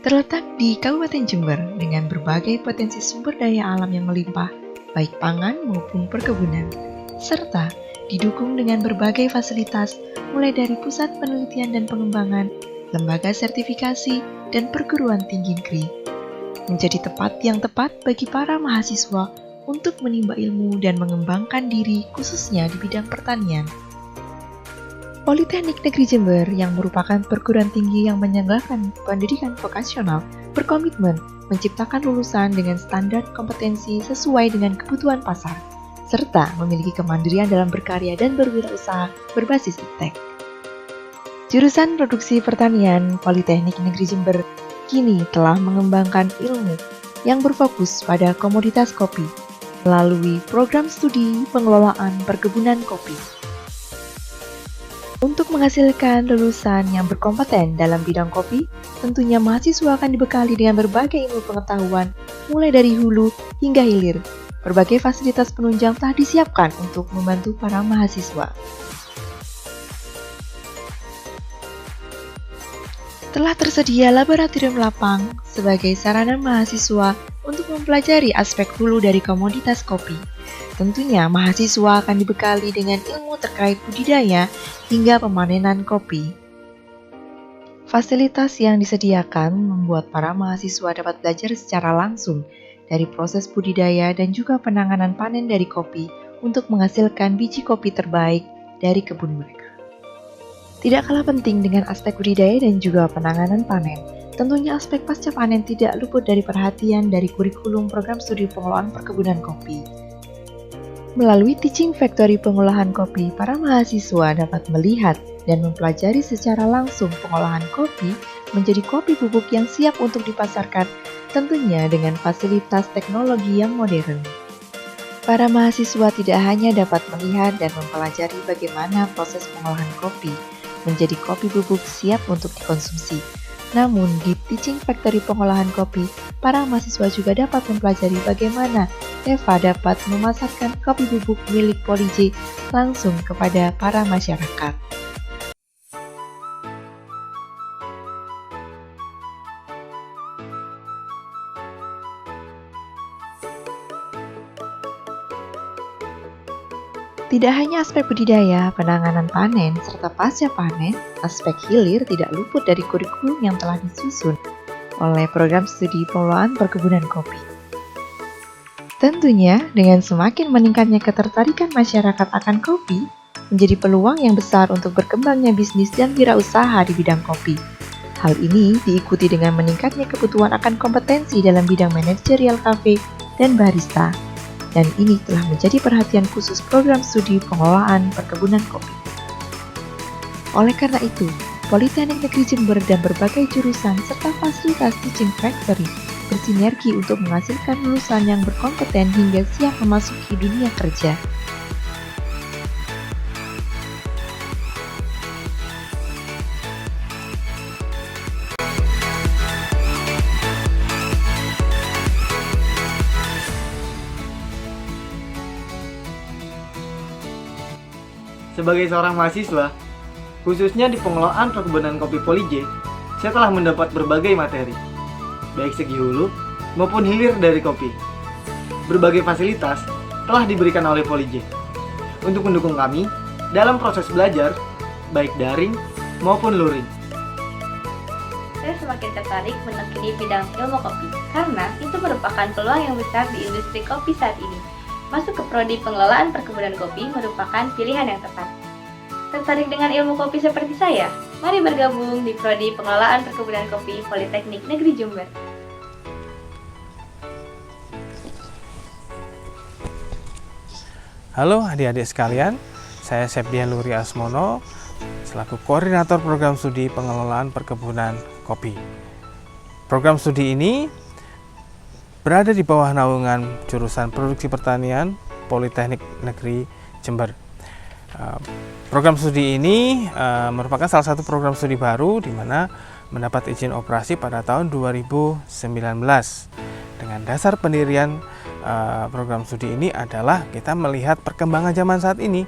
Terletak di Kabupaten Jember dengan berbagai potensi sumber daya alam yang melimpah, baik pangan maupun perkebunan, serta didukung dengan berbagai fasilitas mulai dari pusat penelitian dan pengembangan, lembaga sertifikasi, dan perguruan tinggi negeri. Menjadi tempat yang tepat bagi para mahasiswa untuk menimba ilmu dan mengembangkan diri khususnya di bidang pertanian. Politeknik Negeri Jember yang merupakan perguruan tinggi yang menyelenggarakan pendidikan vokasional berkomitmen menciptakan lulusan dengan standar kompetensi sesuai dengan kebutuhan pasar, serta memiliki kemandirian dalam berkarya dan berwirausaha berbasis iptek. Jurusan Produksi Pertanian Politeknik Negeri Jember kini telah mengembangkan ilmu yang berfokus pada komoditas kopi melalui program studi pengelolaan perkebunan kopi. Untuk menghasilkan lulusan yang berkompeten dalam bidang kopi, tentunya mahasiswa akan dibekali dengan berbagai ilmu pengetahuan, mulai dari hulu hingga hilir. Berbagai fasilitas penunjang telah disiapkan untuk membantu para mahasiswa. Telah tersedia laboratorium lapang sebagai sarana mahasiswa untuk mempelajari aspek hulu dari komoditas kopi. Tentunya mahasiswa akan dibekali dengan ilmu terkait budidaya hingga pemanenan kopi. Fasilitas yang disediakan membuat para mahasiswa dapat belajar secara langsung dari proses budidaya dan juga penanganan panen dari kopi untuk menghasilkan biji kopi terbaik dari kebun mereka. Tidak kalah penting dengan aspek budidaya dan juga penanganan panen, tentunya aspek pasca panen tidak luput dari perhatian dari kurikulum program studi pengelolaan perkebunan kopi. Melalui Teaching Factory pengolahan kopi, para mahasiswa dapat melihat dan mempelajari secara langsung pengolahan kopi menjadi kopi bubuk yang siap untuk dipasarkan, tentunya dengan fasilitas teknologi yang modern. Para mahasiswa tidak hanya dapat melihat dan mempelajari bagaimana proses pengolahan kopi menjadi kopi bubuk siap untuk dikonsumsi, namun di Teaching Factory pengolahan kopi, para mahasiswa juga dapat mempelajari bagaimana Eva dapat memasarkan kopi bubuk milik Poli J langsung kepada para masyarakat. Tidak hanya aspek budidaya, penanganan panen, serta pasca panen, aspek hilir tidak luput dari kurikulum yang telah disusun oleh program studi pengelolaan perkebunan kopi. Tentunya, dengan semakin meningkatnya ketertarikan masyarakat akan kopi, menjadi peluang yang besar untuk berkembangnya bisnis dan wirausaha di bidang kopi. Hal ini diikuti dengan meningkatnya kebutuhan akan kompetensi dalam bidang manajerial kafe dan barista. Dan ini telah menjadi perhatian khusus program studi pengelolaan perkebunan kopi. Oleh karena itu, Politeknik Negeri Jember dan berbagai jurusan serta fasilitas Teaching Factory bersinergi untuk menghasilkan lulusan yang berkompeten hingga siap memasuki dunia kerja. Sebagai seorang mahasiswa, khususnya di pengelolaan perkebunan kopi Poli J, saya telah mendapat berbagai materi, baik segi hulu maupun hilir dari kopi. Berbagai fasilitas telah diberikan oleh Poli J untuk mendukung kami dalam proses belajar, baik daring maupun luring. Saya semakin tertarik menekuni bidang ilmu kopi, karena itu merupakan peluang yang besar di industri kopi saat ini. Masuk ke prodi pengelolaan perkebunan kopi merupakan pilihan yang tepat. Tertarik dengan ilmu kopi seperti saya? Mari bergabung di prodi pengelolaan perkebunan kopi Politeknik Negeri Jember. Halo adik-adik sekalian, saya Septian Luri Asmono, selaku koordinator program studi pengelolaan perkebunan kopi. Program studi ini berada di bawah naungan jurusan Produksi Pertanian Politeknik Negeri Jember. Program studi ini merupakan salah satu program studi baru di mana mendapat izin operasi pada tahun 2019. Dengan dasar pendirian program studi ini adalah kita melihat perkembangan zaman saat ini,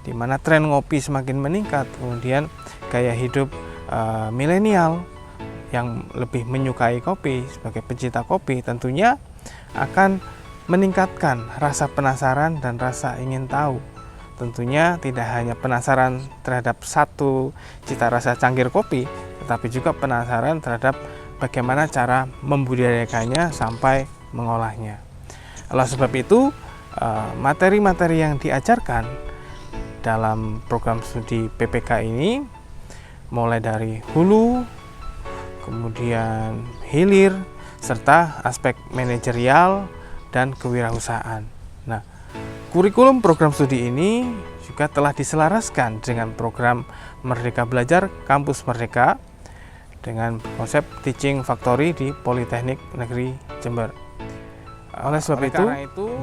di mana tren ngopi semakin meningkat, kemudian gaya hidup milenial yang lebih menyukai kopi, sebagai pencinta kopi, tentunya akan meningkatkan rasa penasaran dan rasa ingin tahu. Tentunya tidak hanya penasaran terhadap satu cita rasa cangkir kopi, tetapi juga penasaran terhadap bagaimana cara membudidayakannya sampai mengolahnya. Oleh sebab itu, materi-materi yang diajarkan dalam program studi PPK ini mulai dari hulu, kemudian hilir, serta aspek manajerial dan kewirausahaan. Nah, kurikulum program studi ini juga telah diselaraskan dengan program Merdeka Belajar Kampus Merdeka dengan konsep Teaching Factory di Politeknik Negeri Jember. Oleh sebab itu,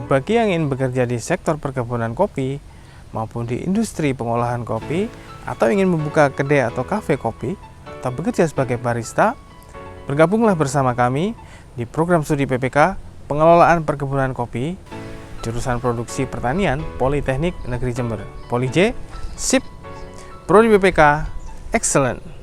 bagi yang ingin bekerja di sektor perkebunan kopi maupun di industri pengolahan kopi, atau ingin membuka kedai atau kafe kopi, atau bekerja sebagai barista, bergabunglah bersama kami di program studi PPK Pengelolaan Perkebunan Kopi, jurusan Produksi Pertanian Politeknik Negeri Jember. Poli J, SIP, Prodi PPK, excellent.